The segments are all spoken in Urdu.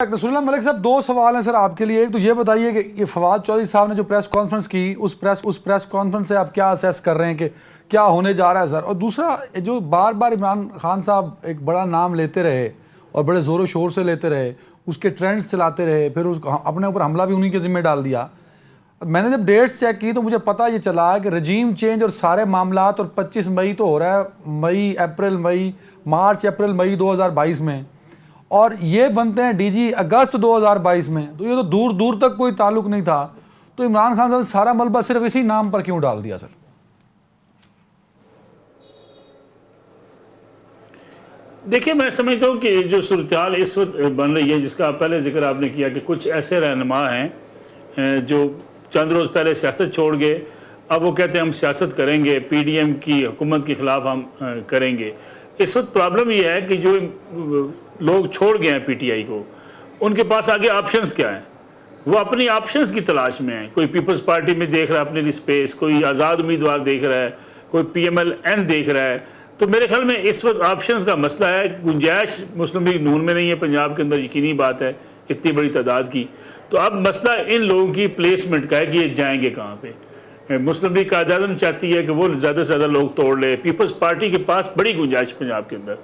رسول اللہ ملک صاحب، دو سوال ہیں سر آپ کے لیے. ایک تو یہ بتائیے کہ یہ فواد چودھری صاحب نے جو پریس کانفرنس کی، اس پریس کانفرنس سے آپ کیا اسیس کر رہے ہیں کہ کیا ہونے جا رہا ہے سر؟ اور دوسرا، جو بار بار عمران خان صاحب ایک بڑا نام لیتے رہے اور بڑے زور و شور سے لیتے رہے، اس کے ٹرینڈز چلاتے رہے، پھر اپنے اوپر حملہ بھی انہی کے ذمہ ڈال دیا. میں نے جب ڈیٹس چیک کی تو مجھے پتہ یہ چلا کہ رجیم چینج اور سارے معاملات، اور 25 مئی تو ہو رہا ہے، مارچ اپریل مئی 2022 میں، اور یہ بنتے ہیں ڈی جی اگست 2022 میں. تو یہ تو دور دور تک کوئی تعلق نہیں تھا. تو عمران خان صاحب نے سارا ملبہ صرف اسی نام پر کیوں ڈال دیا سر؟ دیکھیں، میں سمجھتا ہوں کہ جو صورتحال اس وقت بن رہی ہے، جس کا پہلے ذکر آپ نے کیا کہ کچھ ایسے رہنما ہیں جو چند روز پہلے سیاست چھوڑ گئے، اب وہ کہتے ہیں ہم سیاست کریں گے، پی ڈی ایم کی حکومت کے خلاف ہم کریں گے. اس وقت پرابلم یہ ہے کہ جو لوگ چھوڑ گئے ہیں پی ٹی آئی کو، ان کے پاس آگے آپشنز کیا ہیں؟ وہ اپنی آپشنز کی تلاش میں ہیں. کوئی پیپلز پارٹی میں دیکھ رہا ہے اپنے لیے سپیس، کوئی آزاد امیدوار دیکھ رہا ہے، کوئی پی ایم ایل این دیکھ رہا ہے. تو میرے خیال میں اس وقت آپشنز کا مسئلہ ہے. گنجائش مسلم لیگ نون میں نہیں ہے پنجاب کے اندر، یقینی بات ہے اتنی بڑی تعداد کی. تو اب مسئلہ ان لوگوں کی پلیسمنٹ کا ہے کہ یہ جائیں گے کہاں پہ. مسلم لیگ قائداعظم چاہتی ہے کہ وہ زیادہ سے زیادہ لوگ توڑ لے. پیپلز پارٹی کے پاس بڑی گنجائش پنجاب کے اندر،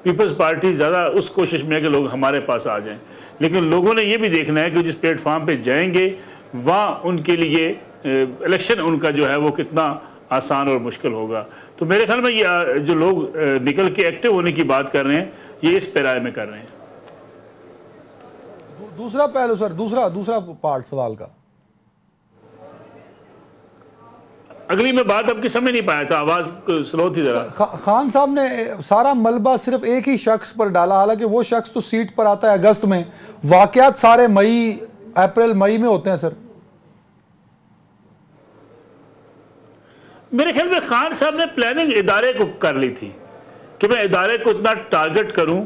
پیپلز پارٹی زیادہ اس کوشش میں ہے کہ لوگ ہمارے پاس آ جائیں. لیکن لوگوں نے یہ بھی دیکھنا ہے کہ جس پلیٹ فارم پہ جائیں گے وہاں ان کے لیے الیکشن ان کا جو ہے وہ کتنا آسان اور مشکل ہوگا. تو میرے خیال میں یہ جو لوگ نکل کے ایکٹیو ہونے کی بات کر رہے ہیں، یہ اس پیرائے میں کر رہے ہیں. دوسرا پہلو سر، دوسرا پارٹ سوال کا. اگلی میں بات اب کی سمجھ نہیں پایا تھا، آواز سلو تھی ذرا. خان صاحب نے سارا ملبہ صرف ایک ہی شخص پر ڈالا، حالانکہ وہ شخص تو سیٹ پر آتا ہے اگست میں. واقعات سارے اپریل مئی میں ہوتے ہیں سر. میرے خیال میں خان صاحب نے پلاننگ ادارے کو کر لی تھی کہ میں ادارے کو اتنا ٹارگٹ کروں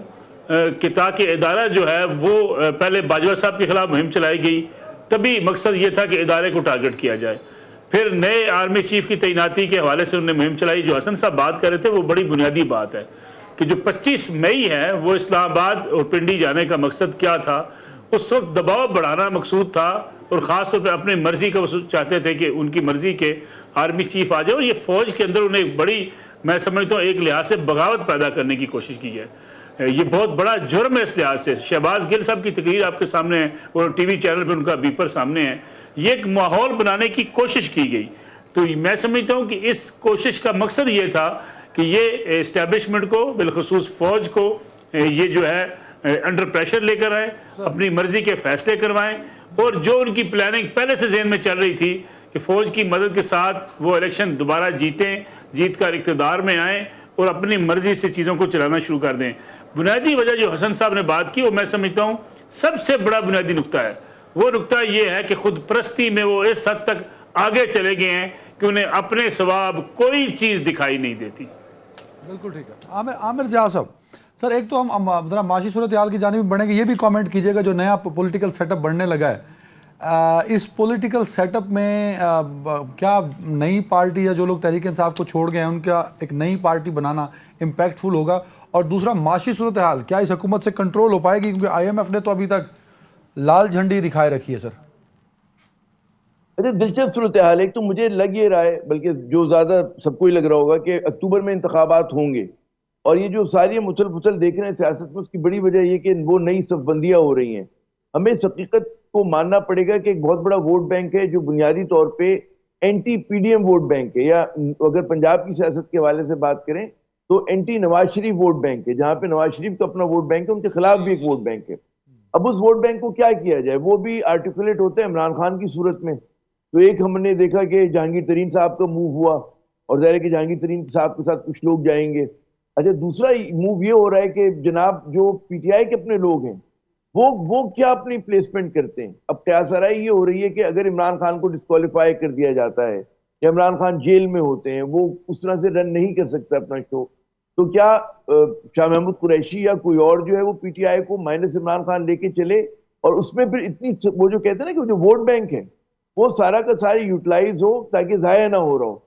کہ تاکہ ادارہ جو ہے وہ پہلے باجوہ صاحب کے خلاف مہم چلائی گئی، تبھی مقصد یہ تھا کہ ادارے کو ٹارگٹ کیا جائے. پھر نئے آرمی چیف کی تعیناتی کے حوالے سے انہوں نے مہم چلائی. جو حسن صاحب بات کر رہے تھے وہ بڑی بنیادی بات ہے کہ جو 25 مئی ہے وہ اسلام آباد اور پنڈی جانے کا مقصد کیا تھا. اس وقت دباؤ بڑھانا مقصود تھا، اور خاص طور پہ اپنی مرضی کا وہ چاہتے تھے کہ ان کی مرضی کے آرمی چیف آ جائے. اور یہ فوج کے اندر انہیں ایک بڑی، میں سمجھتا ہوں ایک لحاظ سے بغاوت پیدا کرنے کی کوشش کی ہے. یہ بہت بڑا جرم ہے اس لحاظ سے. شہباز گل صاحب کی تقریر آپ کے سامنے ہے، اور ٹی وی چینل پہ ان کا بیپر سامنے ہے. یہ ایک ماحول بنانے کی کوشش کی گئی. تو میں سمجھتا ہوں کہ اس کوشش کا مقصد یہ تھا کہ یہ اسٹیبلشمنٹ کو، بالخصوص فوج کو، یہ جو ہے انڈر پریشر لے کر آئے، اپنی مرضی کے فیصلے کروائیں. اور جو ان کی پلاننگ پہلے سے ذہن میں چل رہی تھی کہ فوج کی مدد کے ساتھ وہ الیکشن دوبارہ جیتیں، جیت کر اقتدار میں آئیں اور اپنی مرضی سے چیزوں کو چلانا شروع کر دیں. بنیادی وجہ جو حسن صاحب نے بات کی، وہ میں سمجھتا ہوں سب سے بڑا بنیادی نقطہ ہے. وہ نقطہ یہ ہے کہ خود پرستی میں وہ اس حد تک آگے چلے گئے ہیں کہ انہیں اپنے سواب کوئی چیز دکھائی نہیں دیتی. بالکل ٹھیک ہے. عامر ضیاء صاحب، سر ایک تو ہم ذرا معاشی صورتحال کی جانب بڑھیں گے. یہ بھی کامنٹ کیجیے گا جو نیا پولیٹیکل سیٹ اپ بڑھنے لگا ہے، اس پولیٹیکل سیٹ اپ میں کیا نئی پارٹی یا جو لوگ تحریک انصاف کو چھوڑ گئے ہیں ان کا ایک نئی پارٹی بنانا امپیکٹ فل ہوگا؟ اور دوسرا، معاشی صورتحال کیا اس حکومت سے کنٹرول ہو پائے گی؟ کیونکہ آئی ایم ایف نے تو ابھی تک لال جھنڈی دکھائے رکھی ہے سر. اچھا، دلچسپ صورتحال. ایک تو مجھے لگ یہ رہا ہے، بلکہ جو زیادہ سب کو ہی لگ رہا ہوگا، کہ اکتوبر میں انتخابات ہوں گے، اور یہ جو ساری مسل پھسل دیکھ رہے ہیں سیاست میں، اس کی بڑی وجہ یہ کہ وہ نئی صف بندیاں ہو رہی ہیں. ہمیں اس حقیقت کو ماننا پڑے گا کہ ایک بہت بڑا ووٹ بینک ہے جو بنیادی طور پہ anti P D M vote bank ہے، یا اگر پنجاب کی سیاست کے حوالے سے بات کریں تو anti Nawaz Sharif vote bank ہے، جہاں پہ نواز شریف کا اپنا ووٹ بینک ہے، ان کے خلاف بھی ایک ووٹ بینک ہے. اب اس ووٹ بینک کو کیا کیا جائے؟ وہ بھی آرٹیکولیٹ ہوتے ہیں عمران خان کی صورت میں. تو ایک ہم نے دیکھا کہ جہانگیر ترین صاحب کا موو ہوا، اور ظاہر ہے کہ جہانگیر ترین صاحب کے ساتھ کچھ لوگ جائیں گے. اچھا، دوسرا موو یہ ہو رہا ہے کہ جناب جو پی ٹی آئی کے اپنے لوگ ہیں وہ کیا اپنی پلیسمنٹ کرتے ہیں. اب قیاس آرائی یہ ہو رہی ہے کہ اگر عمران خان کو ڈسکوالیفائی کر دیا جاتا ہے یا عمران خان جیل میں ہوتے ہیں، وہ اس طرح سے رن نہیں کر سکتا اپنا شو، تو کیا شاہ محمود قریشی یا کوئی اور جو ہے وہ پی ٹی آئی کو مائنس عمران خان لے کے چلے، اور اس میں پھر اتنی وہ جو کہتے ہیں نا کہ جو ووٹ بینک ہے وہ سارا کا سارا یوٹیلائز ہو تاکہ ضائع نہ ہو رہا ہو.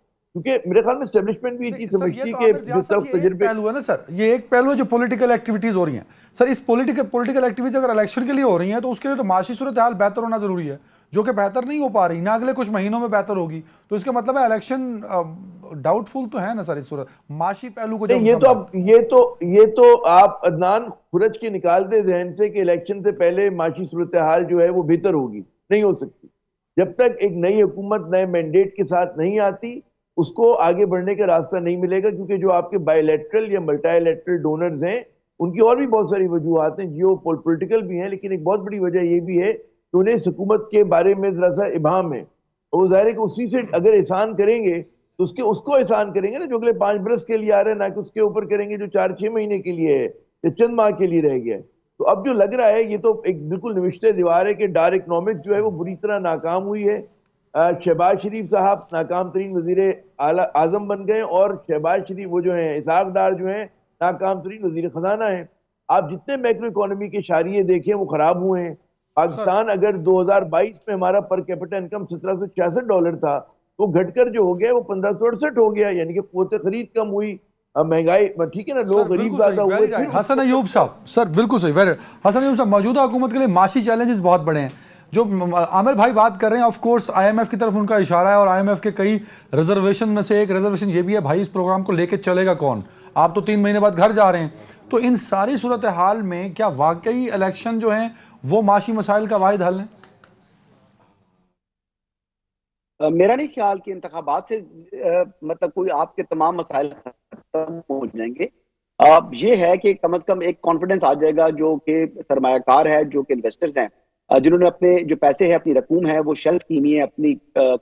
کیونکہ میرے خیال میں اسٹیبلشمنٹ بھی یہ چیز سمجھتی کہ جو سب تجربے پہلو ہے نا سر, یہ ایک پہلو ہے جو پولیٹیکل ایکٹیویٹیز ہو رہی ہیں سر. اس پولیٹیکل ایکٹیویٹیز اگر الیکشن کے لیے ہو رہی ہیں تو اس کے لیے تو معاشی صورتحال بہتر ہونا ضروری ہے, جو کہ بہتر نہیں ہو پا رہی, نہ اگلے کچھ مہینوں میں بہتر ہوگی. تو اس کا مطلب ہے الیکشن ڈاؤٹ فل تو ہے نا سر اس صورت معاشی پہلو کو. یہ تو آپ عدنان خرج کے نکال دے ذہن سے کہ الیکشن سے پہلے معاشی صورتحال جو ہے وہ بہتر ہوگی, نہیں ہو سکتی. جب تک ایک نئی حکومت نئے مینڈیٹ کے ساتھ نہیں آتی اس کو آگے بڑھنے کا راستہ نہیں ملے گا, کیونکہ جو آپ کے بائی لیٹرل یا ملٹائی لیٹرل ڈونرز ہیں ان کی اور بھی بہت ساری وجوہات ہیں, جیو پولیٹیکل بھی ہیں, لیکن ایک بہت بڑی وجہ یہ بھی ہے کہ انہیں اس حکومت کے بارے میں ذرا سا ابہام ہے. وہ ظاہر ہے کہ اسی سے اگر احسان کریں گے تو اس کو احسان کریں گے نا جو اگلے 5 برس کے لیے آ رہے ہیں, نہ کہ اس کے اوپر کریں گے جو 4-6 مہینے کے لیے ہے یا چند ماہ کے لیے رہ گیا ہے. تو اب جو لگ رہا ہے یہ تو ایک بالکل نوشتہ دیوار ہے کہ ڈار اکنامکس جو ہے وہ بری طرح ناکام ہوئی ہے. شہباز شریف صاحب ناکام ترین وزیر اعظم بن گئے, اور شہباز شریف وہ جو ہیں اسحاق ڈار جو ہیں ناکام ترین وزیر خزانہ ہیں. آپ جتنے میکرو اکانومی کے اشاریے دیکھیں وہ خراب ہوئے ہیں. پاکستان اگر 2022 میں ہمارا پر کیپٹل انکم $1766 تھا تو گھٹ کر جو ہو گیا وہ 1568 ہو گیا, یعنی کہ قوت خرید کم ہوئی, مہنگائی ٹھیک ہے نا, لوگ غریب زیادہ ہوئے. حسن ایوب صاحب سر بالکل صحیح, حسن ایوب صاحب موجودہ حکومت کے لیے معاشی چیلنجز بہت بڑے ہیں جو عامر بھائی بات کر رہے ہیں. Of course I M F کی طرف ان کا اشارہ ہے, اور آئی ایم ایف کے کئی ریزرویشن میں سے ایک ریزرویشن یہ بھی ہے بھائی اس پروگرام کو لے کے چلے گا کون, آپ تو 3 مہینے بعد گھر جا رہے ہیں. تو ان ساری صورتحال میں کیا واقعی الیکشن جو ہیں وہ معاشی مسائل کا واحد حل ہے؟ میرا نہیں خیال کہ انتخابات سے مطلب کوئی آپ کے تمام مسائل ختم ہو جائیں گے. یہ ہے کہ کم از کم ایک کانفیڈنس آ جائے گا جو کہ سرمایہ کار ہے, جو کہ انویسٹرز ہیں, جنہوں نے اپنے جو پیسے ہیں اپنی رقوم ہے وہ شیلف کی ہوئی ہے اپنی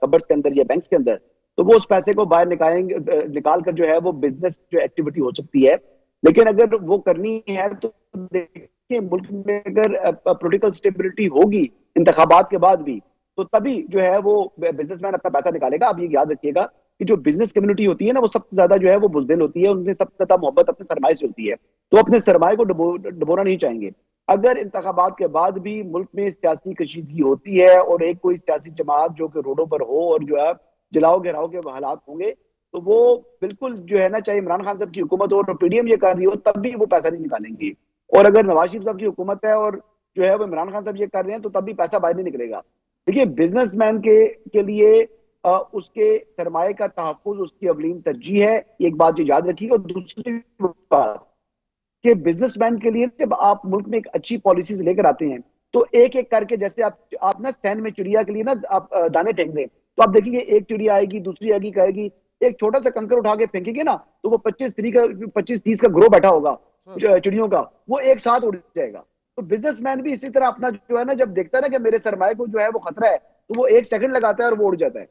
قبرز کے اندر یا بینکس کے اندر, تو وہ اس پیسے کو باہر نکال کر جو ہے وہ بزنس جو ایکٹیویٹی ہو سکتی ہے. لیکن اگر وہ کرنی ہے تو دیکھیں ملک میں اگر پولیٹیکل سٹیبلٹی ہوگی انتخابات کے بعد بھی تو تبھی جو ہے وہ بزنس مین اپنا پیسہ نکالے گا. آپ یہ یاد رکھیے گا کہ جو بزنس کمیونٹی ہوتی ہے نا وہ سب سے زیادہ جو ہے وہ بزدل ہوتی ہے, ان سے سب سے زیادہ محبت اپنے سرمایہ سے ہوتی ہے, تو اپنے سرمایہ کو ڈبونا نہیں چاہیں گے. اگر انتخابات کے بعد بھی ملک میں سیاسی کشیدگی ہوتی ہے اور ایک کوئی سیاسی جماعت جو کہ روڈوں پر ہو اور جو ہے جلاؤ گھیراؤ کے حالات ہوں گے تو وہ بالکل جو ہے نا, چاہے عمران خان صاحب کی حکومت ہو اور پی ڈی ایم یہ کر رہی ہو تب بھی وہ پیسہ نہیں نکالیں گے. اور اگر نواز شریف صاحب کی حکومت ہے اور جو ہے وہ عمران خان صاحب یہ کر رہے ہیں تو تب بھی پیسہ باہر نہیں نکلے گا. دیکھیے بزنس مین کے لیے اس کے سرمایہ کا تحفظ اس کی اولین ترجیح ہے, ایک بات یہ یاد رکھیے. اور دوسری بات کہ بزنس مین کے لیے جب آپ ملک میں ایک اچھی پالیسیز لے کر آتے ہیں تو ایک ایک کر کے, جیسے آپ نا سین میں چڑیا کے لیے نا آپ دانے پھینک دیں تو آپ دیکھیں گے ایک چڑیا آئے گی, دوسری آئے گی, کہے گی, ایک چھوٹا سا کنکر اٹھا کے پھینکیں گے نا تو وہ 25-30 کا گروہ بیٹھا ہوگا چڑیوں کا, وہ ایک ساتھ اڑ جائے گا. تو بزنس مین بھی اسی طرح اپنا جو ہے نا جب دیکھتا ہے نا کہ میرے سرمایہ کو جو ہے وہ خطرہ ہے تو وہ 1 سیکنڈ لگاتا ہے اور وہ اڑ جاتا ہے.